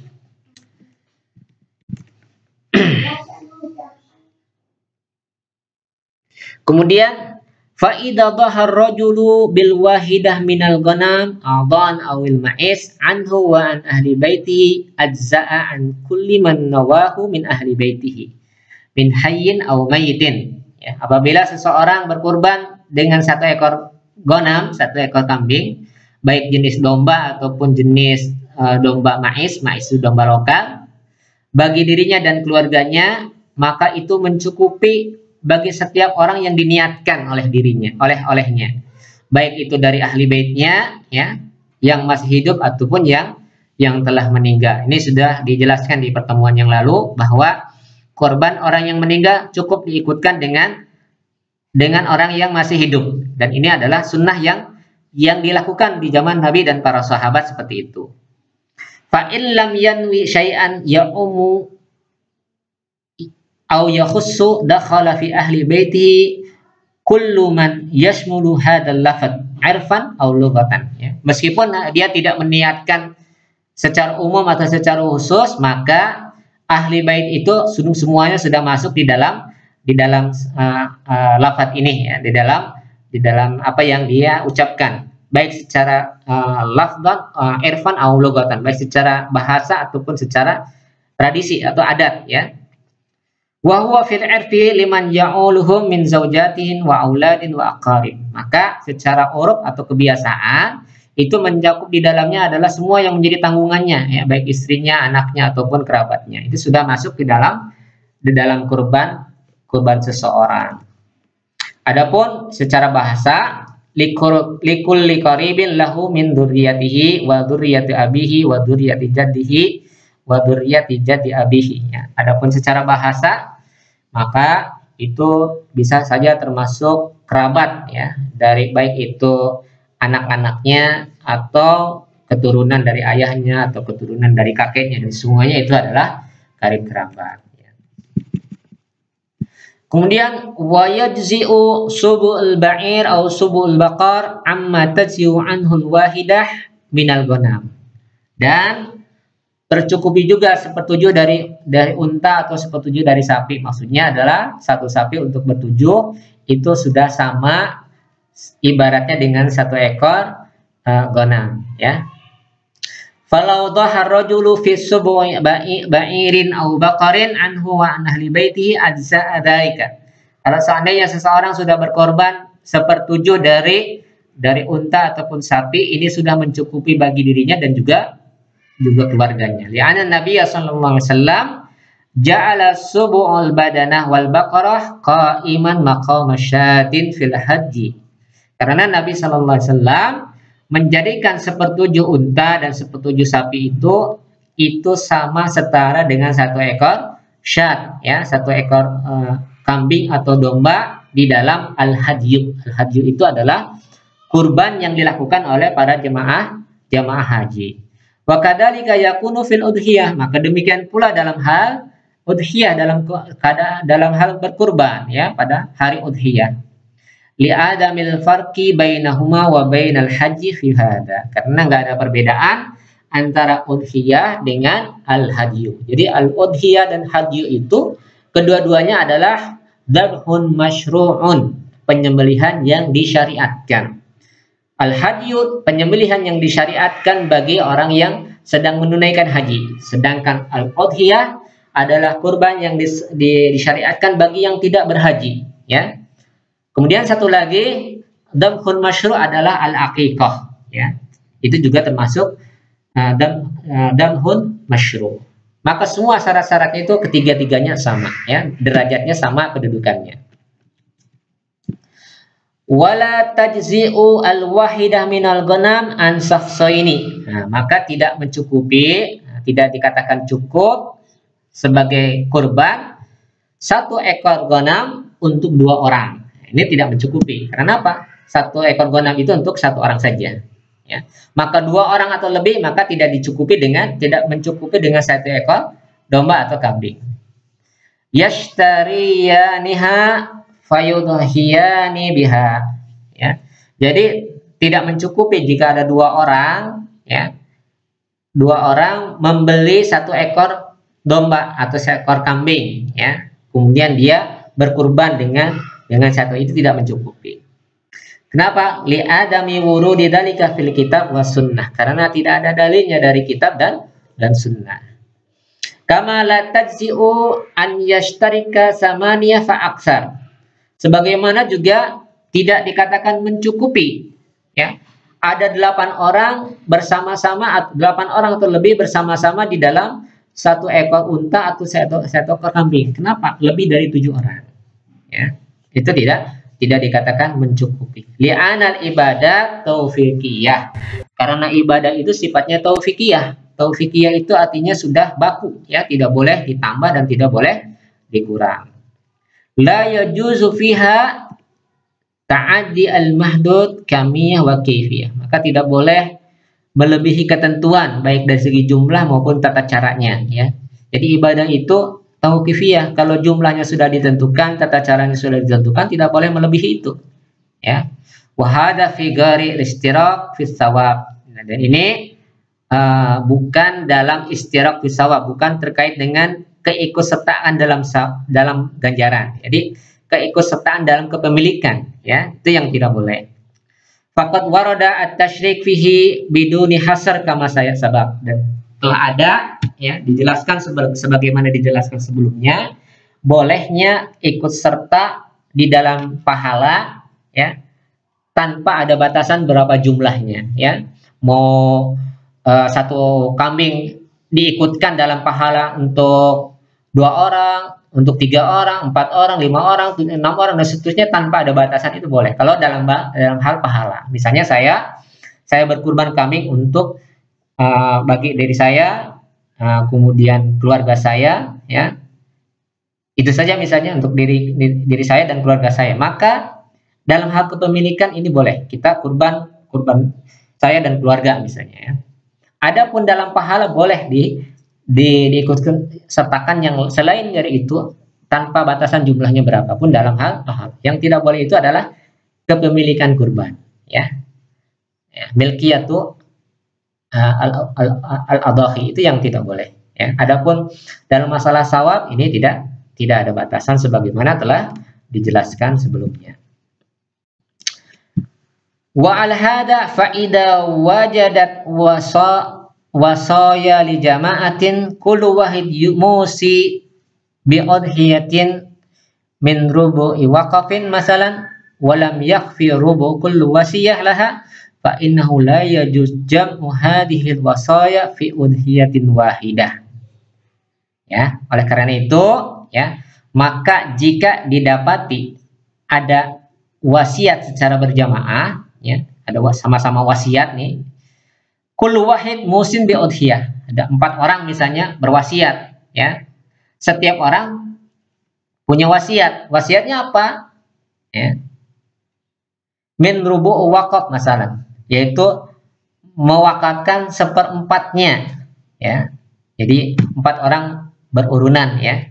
Kemudian fa idza dhahar rajulu bil wahidah minal ghanam adan awil ma'is anhu wa an ahli baitihi ajza'a an kulli man nawahu min ahli baitihi min hayyin aw mayyitin, ya. Apabila seseorang berkurban dengan 1 ekor ghanam, 1 ekor kambing, baik jenis domba ataupun jenis domba mais itu domba lokal, bagi dirinya dan keluarganya, maka itu mencukupi bagi setiap orang yang diniatkan olehnya, baik itu dari ahli baitnya, ya, yang masih hidup ataupun yang telah meninggal. Ini sudah dijelaskan di pertemuan yang lalu bahwa korban orang yang meninggal cukup diikutkan dengan orang yang masih hidup, dan ini adalah sunnah yang dilakukan di zaman Nabi dan para sahabat seperti itu. Fa in lam yanwi syai'an ya'umu aw yakhussu dakhala fi ahli baitihi kullu man yashmulu hadzal lafaz 'irfan aw lughatan, ya. Meskipun dia tidak meniatkan secara umum atau secara khusus, maka ahli bait itu semuanya sudah masuk di dalam lafaz ini ya, di dalam apa yang dia ucapkan, baik secara lafzan, irfan atau lugatan, baik secara bahasa ataupun secara tradisi atau adat ya. Wa huwa fil irfi liman ya'uluhum min zaujatihin wa auladin wa aqarib. Maka secara uruf atau kebiasaan itu mencakup di dalamnya adalah semua yang menjadi tanggungannya ya, baik istrinya, anaknya ataupun kerabatnya. Itu sudah masuk di dalam kurban seseorang. Adapun secara bahasa likulli qaribin lahu min dzurriyyatihi wa dzurriyyati abihi wa dzurriyyati jaddihi wa dzurriyyati jaddi abihi ya. Adapun secara bahasa maka itu bisa saja termasuk kerabat ya, dari baik itu anak-anaknya atau keturunan dari ayahnya atau keturunan dari kakeknya, dan semuanya itu adalah karib kerabat ya. Kemudian wa yajzi'u subu'ul ba'ir atau subu'ul baqar amma tajzi'u anhul wahidah minal ghanam, dan tercukupi juga sepertujuh dari unta atau sepertujuh dari sapi. Maksudnya adalah satu sapi untuk bertujuh itu sudah sama ibaratnya dengan satu ekor ghanam ya. Falau dhahar rajulu fi subu'i ba'irin aw baqarin anhu wa an ahli baitihi ajza'a dzalika. Kalau seandainya seseorang sudah berkorban sepertujuh dari unta ataupun sapi, ini sudah mencukupi bagi dirinya dan juga keluarganya. Li'anna Nabi sallallahu alaihi wasallam ja'ala subu'ul badanah wal baqarah qa'iman maqama syatin fil haji. Karena Nabi sallallahu alaihi wasallam menjadikan sepertujuh unta dan sepertujuh sapi itu sama setara dengan satu ekor syat ya, satu ekor kambing atau domba di dalam al-hadyu. Al-hadyu itu adalah kurban yang dilakukan oleh para jemaah haji. Wa kadzalika yakunu fil udhiyah, maka demikian pula dalam hal udhiyah, dalam hal berkurban ya pada hari udhiyah. Li'adamil farqi bainahuma wa bainal haji fi hadza, karena enggak ada perbedaan antara udhiyah dengan al-hadyu. Jadi al-udhiyah dan hadyu itu kedua-duanya adalah dzabhun masyru'un, penyembelihan yang disyariatkan. Al-hadyu, penyembelihan yang disyariatkan bagi orang yang sedang menunaikan haji. Sedangkan al-udhiyah adalah kurban yang disyariatkan bagi yang tidak berhaji. Ya. Kemudian satu lagi, dzabhun masyru' adalah al-aqiqah. Ya. Itu juga termasuk dzabhun masyru'. Maka semua syarat-syaratnya itu ketiga-tiganya sama. Ya. Derajatnya sama, kedudukannya. Wala tajzi'u al-wahidah minal ghanam an safsaini. Nah, maka tidak mencukupi, tidak dikatakan cukup sebagai kurban satu ekor ghanam untuk dua orang. Ini tidak mencukupi. Karena apa? Satu ekor ghanam itu untuk satu orang saja. Ya. Maka dua orang atau lebih maka tidak mencukupi dengan satu ekor domba atau kambing. Yashtariyaniha fayudhiyani biha ya. Jadi tidak mencukupi jika ada dua orang ya. Dua orang membeli satu ekor domba atau seekor kambing ya. Kemudian dia berkurban dengan satu, itu tidak mencukupi. Kenapa? Li'adami wurudi dzalika fil kitab was sunnah. Karena tidak ada dalilnya dari kitab dan sunnah. Kama la tajzi'u an yashtarika samaniya fa aksar. Sebagaimana juga tidak dikatakan mencukupi ya, ada 8 orang bersama-sama, 8 orang atau lebih bersama-sama di dalam satu ekor unta atau satu ekor kambing. Kenapa? Lebih dari 7 orang ya, itu tidak dikatakan mencukupi. Li'anal ibadah taufiqiyah, karena ibadah itu sifatnya taufiqiyah. Taufiqiyah itu artinya sudah baku ya, tidak boleh ditambah dan tidak boleh dikurang. La yajuzu fiha ta'addi al-mahdud kamiyah wa kaifiyah. Maka tidak boleh melebihi ketentuan baik dari segi jumlah maupun tata caranya ya. Jadi ibadah itu tauqifiyah, kalau jumlahnya sudah ditentukan, tata caranya sudah ditentukan, tidak boleh melebihi itu ya. Wa hadza fi ghairi al-ishtirak fi tsawab. Dan ini bukan dalam istirak fisawa, bukan terkait dengan keikutsertaan dalam ganjaran. Jadi keikutsertaan dalam kepemilikan, ya, itu yang tidak boleh. Faqad warada at-tasyrik fihi biduni hasar kama saya sabab, dan telah ada, ya, dijelaskan sebagaimana dijelaskan sebelumnya, bolehnya ikut serta di dalam pahala, ya, tanpa ada batasan berapa jumlahnya, ya. Mau satu kambing diikutkan dalam pahala untuk 2 orang, untuk 3 orang, 4 orang, 5 orang, 6 orang, dan seterusnya tanpa ada batasan, itu boleh. Kalau dalam hal pahala, misalnya saya berkurban kambing untuk bagi diri saya, kemudian keluarga saya, ya, itu saja misalnya untuk diri saya dan keluarga saya, maka dalam hal kepemilikan ini boleh kita kurban saya dan keluarga misalnya, ya. Adapun dalam pahala boleh diikutkan sertakan yang selain dari itu tanpa batasan jumlahnya berapapun dalam hal pahala. Yang tidak boleh itu adalah kepemilikan kurban, ya. Milkiyatu al-adhahi, itu yang tidak boleh, ya. Adapun dalam masalah sawab ini tidak ada batasan sebagaimana telah dijelaskan sebelumnya. Wa al hada fa idza wajadat wasaya li jama'atin kullu wahid musi bi udhiyatin min rubu'i waqafin masalan wa lam yakhfi rubu kullu wasiyah laha fa innahu la yajuz jam'u hadhihi wasaya fi udhiyatin wahidah. Ya, oleh karena itu, ya, maka jika didapati ada wasiat secara berjamaah, ya, ada sama-sama wasiat nih, kullu wahid musin bi udhiyah, ada 4 orang misalnya berwasiat, ya, setiap orang punya wasiat. Wasiatnya apa? Ya, min rubu' waqaf masalan, yaitu mewakafkan 1/4-nya, ya. Jadi 4 orang berurunan, ya,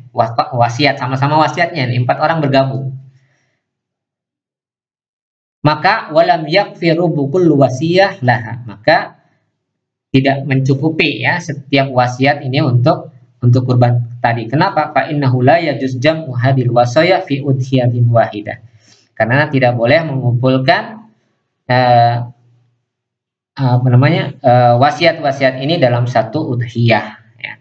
wasiat, sama-sama wasiatnya nih, 4 orang bergabung. Maka walam yakfi rubu kullu wasiyah laha, maka tidak mencukupi, ya, setiap wasiat ini untuk kurban tadi. Kenapa? Fa innahu la yajuz jam'u hadil wasaya fi udhiyatin wahidah. Karena tidak boleh mengumpulkan wasiat-wasiat ini dalam satu udhiyah, ya.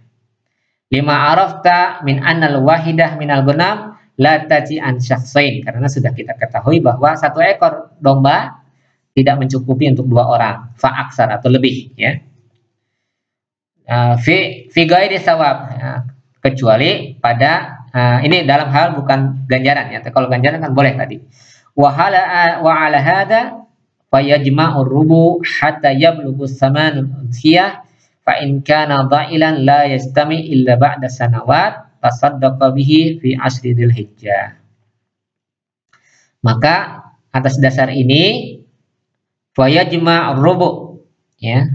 Lima arafta min annal wahidah minal ghanam la taji an syakhsain, karena sudah kita ketahui bahwa 1 ekor domba tidak mencukupi untuk 2 orang, fa aksar atau lebih, ya. Fi ghairi sawab, ya, kecuali pada ini dalam hal bukan ganjaran, ya. Kalau ganjaran kan boleh tadi. Wa ala hada fa yajma'ur rubu hatta yablughu samanul udhiyah fa in kana dha'ilan la yastami illa ba'da sanawat tasaddaqa bihi fi asri dzulhijjah. Maka atas dasar ini fa yajma'ur rubu, ya,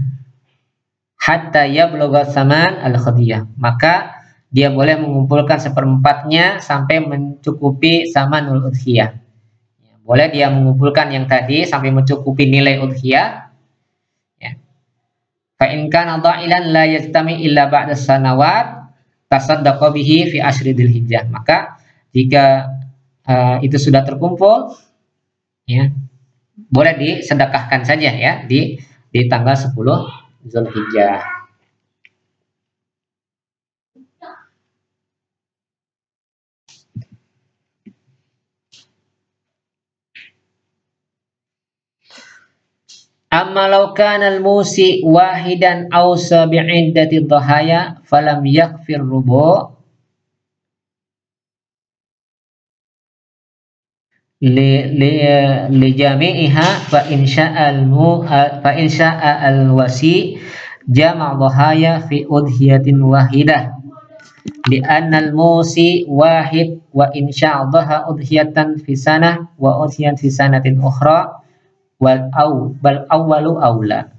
hatta yablugha saman al-khadiyah, maka dia boleh mengumpulkan 1/4-nya sampai mencukupi samanul udhiyah. Ya, boleh dia mengumpulkan yang tadi sampai mencukupi nilai udhiyah, ya. Fa in kana dha'ilan la yastami illa ba'da sanawat tasaddaqa bihi fi asyri dzulhijjah, maka jika itu sudah terkumpul, ya, boleh disedekahkan saja, ya, di tanggal 10 Zulhijjah. Amma law kana al-musi wahidan awsa bi'iddati dhahaya falam yakfir rubu' li jami'iha fa insya'a al-wasi jama' dhahaya fi udhiyatin wahidah li anna al-musi wahid wa insya'a dhaha udhiyatan fi sanah wa udhiyatan fi sanatin ukhra bal awwalu aula.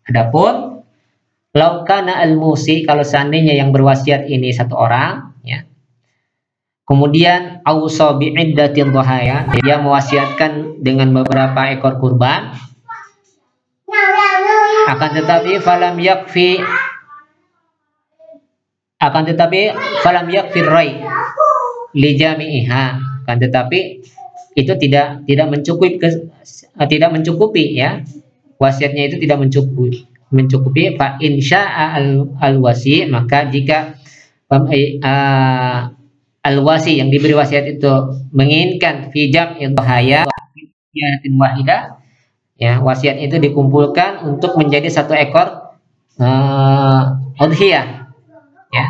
Adapun laukana al-musi, kalau seandainya yang berwasiat ini 1 orang, ya, kemudian ausa bi'iddatin dhahaya, dia mewasiatkan dengan beberapa ekor kurban, Akan tetapi falam yakfi rai li jami'iha. Akan tetapi itu tidak mencukupi ya. Wasiatnya itu tidak mencukupi fa insya'a al wasi, maka jika al wasi yang diberi wasiat itu menginginkan fi jam'il bahaya wahidah, ya, wasiat itu dikumpulkan untuk menjadi satu ekor udhiyah, ya,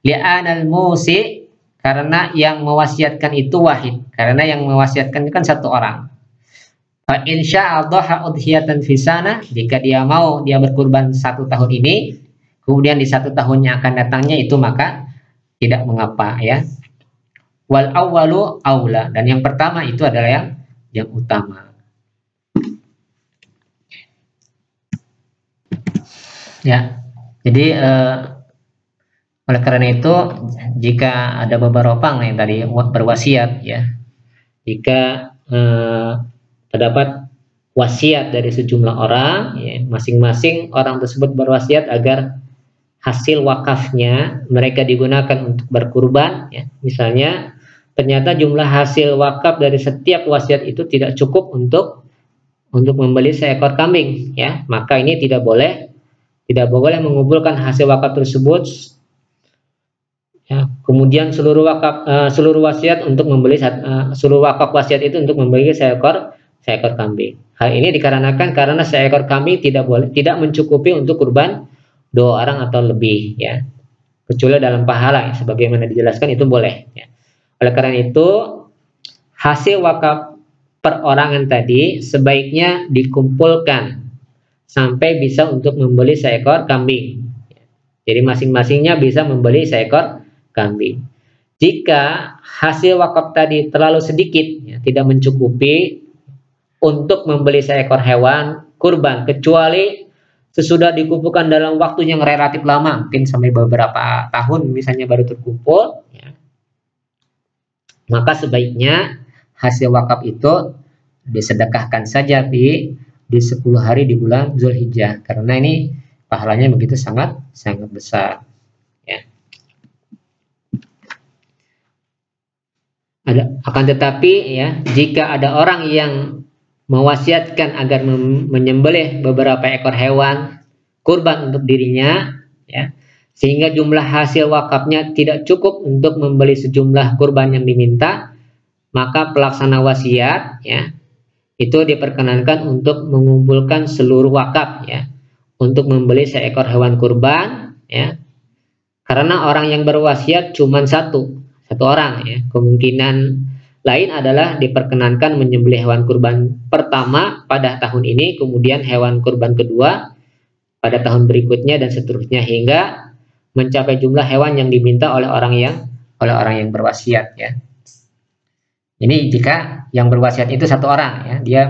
li'anal musi, karena yang mewasiatkan itu wahid, karena yang mewasiatkan itu kan satu orang. Fa insya'adhaha udhiyatan fisana, jika dia mau dia berkurban 1 tahun ini, kemudian di 1 tahunnya akan datangnya itu, maka tidak mengapa ya. Wal awwalu aula, dan yang pertama itu adalah yang utama. Ya. Jadi oleh karena itu jika ada beberapa orang yang tadi berwasiat ya, jika terdapat wasiat dari sejumlah orang, ya, masing-masing orang tersebut berwasiat agar hasil wakafnya mereka digunakan untuk berkurban, ya. Misalnya ternyata jumlah hasil wakaf dari setiap wasiat itu tidak cukup untuk membeli seekor kambing, ya, maka ini tidak boleh mengumpulkan hasil wakaf tersebut, ya, kemudian seluruh wasiat untuk membeli seluruh wakaf wasiat itu untuk membeli seekor kambing. Hal ini dikarenakan karena seekor kambing tidak mencukupi untuk kurban 2 orang atau lebih, ya, kecuali dalam pahala, ya, sebagaimana dijelaskan itu boleh, ya. Oleh karena itu hasil wakaf perorangan tadi sebaiknya dikumpulkan sampai bisa untuk membeli seekor kambing. Jadi masing-masingnya bisa membeli seekor kambing. Jika hasil wakaf tadi terlalu sedikit, ya, tidak mencukupi untuk membeli seekor hewan kurban, kecuali sesudah dikumpulkan dalam waktu yang relatif lama, mungkin sampai beberapa tahun misalnya baru terkumpul, ya, maka sebaiknya hasil wakaf itu disedekahkan saja di 10 hari di bulan Zulhijjah, karena ini pahalanya begitu sangat besar, ya. Akan tetapi ya, jika ada orang yang mewasiatkan agar menyembelih beberapa ekor hewan kurban untuk dirinya, ya, sehingga jumlah hasil wakafnya tidak cukup untuk membeli sejumlah kurban yang diminta, maka pelaksana wasiat, ya, itu diperkenankan untuk mengumpulkan seluruh wakaf, ya, untuk membeli seekor hewan kurban, ya, karena orang yang berwasiat cuma satu orang, ya. Kemungkinan lain adalah diperkenankan menyembelih hewan kurban pertama pada tahun ini, kemudian hewan kurban kedua pada tahun berikutnya, dan seterusnya hingga mencapai jumlah hewan yang diminta oleh orang yang berwasiat, ya. Ini jika yang berwasiat itu satu orang, ya, dia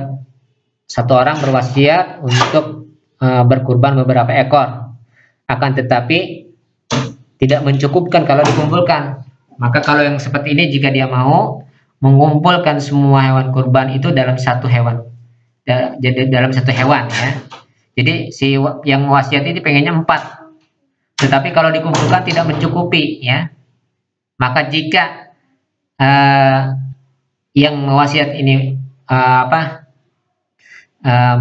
satu orang berwasiat untuk berkurban beberapa ekor, akan tetapi tidak mencukupkan kalau dikumpulkan. Maka kalau yang seperti ini, jika dia mau mengumpulkan semua hewan kurban itu dalam satu hewan, jadi dalam satu hewan, ya. Jadi si yang wasiat ini pengennya 4, tetapi kalau dikumpulkan tidak mencukupi, ya. Maka jika yang wasiat ini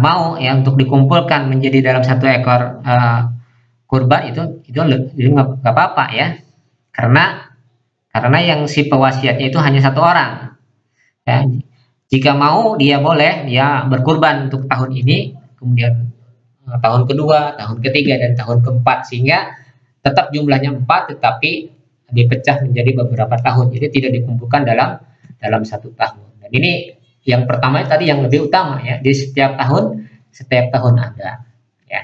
mau, ya, untuk dikumpulkan menjadi dalam satu ekor kurban, itu nggak apa-apa, ya, karena yang si pewasiatnya itu hanya satu orang, ya. Jika mau dia boleh dia berkurban untuk tahun ini, kemudian tahun kedua, tahun ketiga, dan tahun keempat, sehingga tetap jumlahnya 4 tetapi dipecah menjadi beberapa tahun, jadi tidak dikumpulkan dalam 1 tahun. Dan ini yang pertama tadi yang lebih utama, ya, di setiap tahun ada, ya.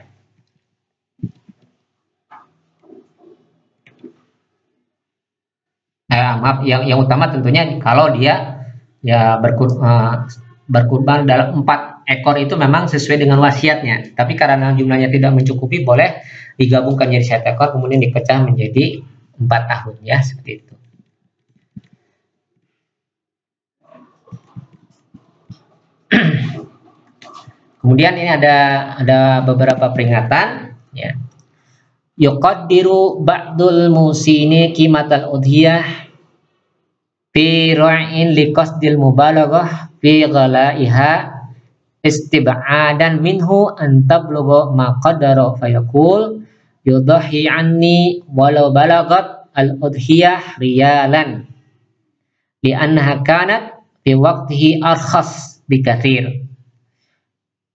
Maaf, yang utama tentunya kalau dia, ya, berkurban dalam 4 ekor itu memang sesuai dengan wasiatnya. Tapi karena jumlahnya tidak mencukupi, boleh digabungkan jadi 1 ekor kemudian dipecah menjadi 4 tahun, ya, seperti itu. Kemudian ini ada beberapa peringatan ya. Yuqaddiru ba'dul musini qimatal udhiyah fi ra'in liqasdil mubalaghah fi ghalaiha istib'adan minhu an tablugha ma qaddara fayaqul yudhi anni walau balagat al udhiyah riyalan li'annaha kanat fi waqtihi arkhas bikathir.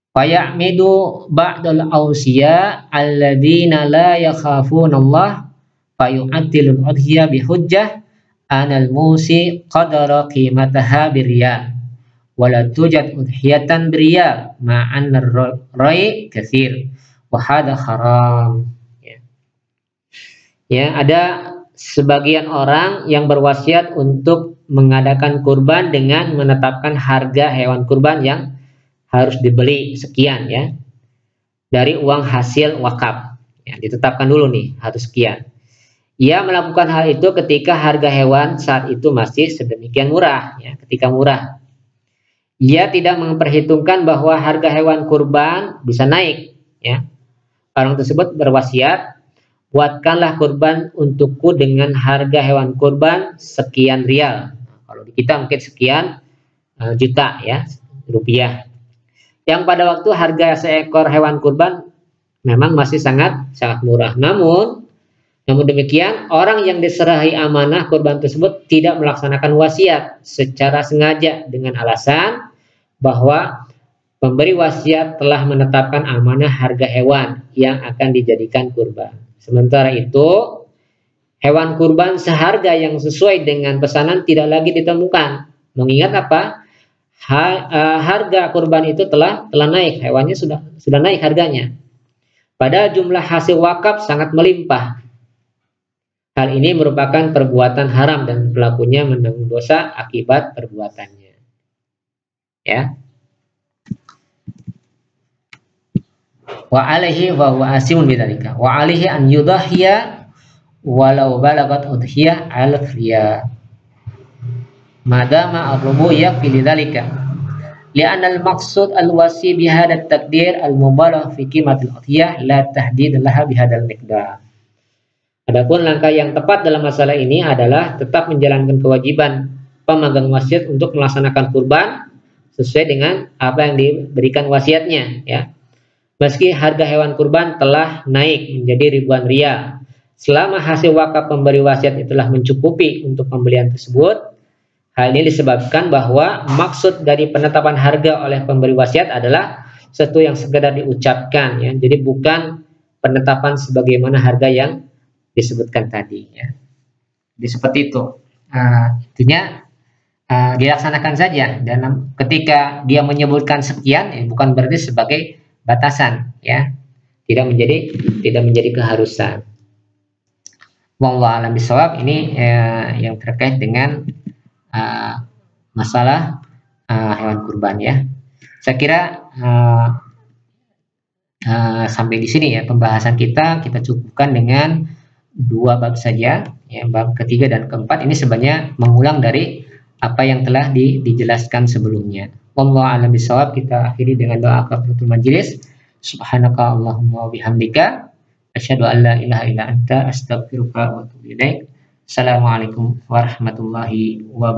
Fayamidu ba'dul awsiya alladina la yakhafuna Allah fayu'attilul udhiyah bihujjah anal musi qadara qimataha biriyal wala tujad udhiyatan biriyal ma'anna rai kathir wa hadha haram. Ya, ada sebagian orang yang berwasiat untuk mengadakan kurban dengan menetapkan harga hewan kurban yang harus dibeli sekian ya dari uang hasil wakaf ya, ditetapkan dulu nih harus sekian. Ia melakukan hal itu ketika harga hewan saat itu masih sedemikian murah ya, ketika murah. Ia tidak memperhitungkan bahwa harga hewan kurban bisa naik ya. Orang tersebut berwasiat, buatkanlah kurban untukku dengan harga hewan kurban sekian rial. Kalau di kita mungkin sekian juta ya rupiah. Yang pada waktu harga seekor hewan kurban memang masih sangat murah. Namun demikian orang yang diserahi amanah kurban tersebut tidak melaksanakan wasiat secara sengaja dengan alasan bahwa pemberi wasiat telah menetapkan amanah harga hewan yang akan dijadikan kurban. Sementara itu hewan kurban seharga yang sesuai dengan pesanan tidak lagi ditemukan. Mengingat apa? Harga kurban itu telah naik, hewannya sudah naik harganya. Padahal jumlah hasil wakaf sangat melimpah. Hal ini merupakan perbuatan haram dan pelakunya menanggung dosa akibat perbuatannya. Ya. Wa alaihi wa huwa asimun bidzalika. Wa alaihi an yudhiya walau balagat udhiyah al-riya. Madama ar-rubu yakfi lidzalika li'anna al-maqsud al-wasi bihadha at-taqdir al-mubalagh fi qimat al-udhiyah la tahdid laha bihadha al-miqdar. Adapun langkah yang tepat dalam masalah ini adalah tetap menjalankan kewajiban pemegang wasiat untuk melaksanakan kurban sesuai dengan apa yang diberikan wasiatnya ya. Meski harga hewan kurban telah naik menjadi ribuan rial, selama hasil wakaf pemberi wasiat itulah mencukupi untuk pembelian tersebut. Hal ini disebabkan bahwa maksud dari penetapan harga oleh pemberi wasiat adalah sesuatu yang sekedar diucapkan ya. Jadi bukan penetapan sebagaimana harga yang disebutkan tadi ya. Jadi seperti itu. Intinya dilaksanakan saja dan ketika dia menyebutkan sekian ya, bukan berarti sebagai batasan ya. Tidak menjadi keharusan. Wallahu a'lam bishawab. Ini yang terkait dengan masalah hewan kurban ya. Saya kira sampai di sini ya pembahasan kita cukupkan dengan 2 bab saja ya, bab ketiga dan keempat ini sebenarnya mengulang dari apa yang telah dijelaskan sebelumnya. Wallahu a'lam bishawab. Kita akhiri dengan doa kafaratul majelis. Subhanaka Allahumma wa bihamdika asyhadu an la ilaha illa anta astaghfiruka wa atubu ilaik. Assalamualaikum warahmatullahi wabarakatuh.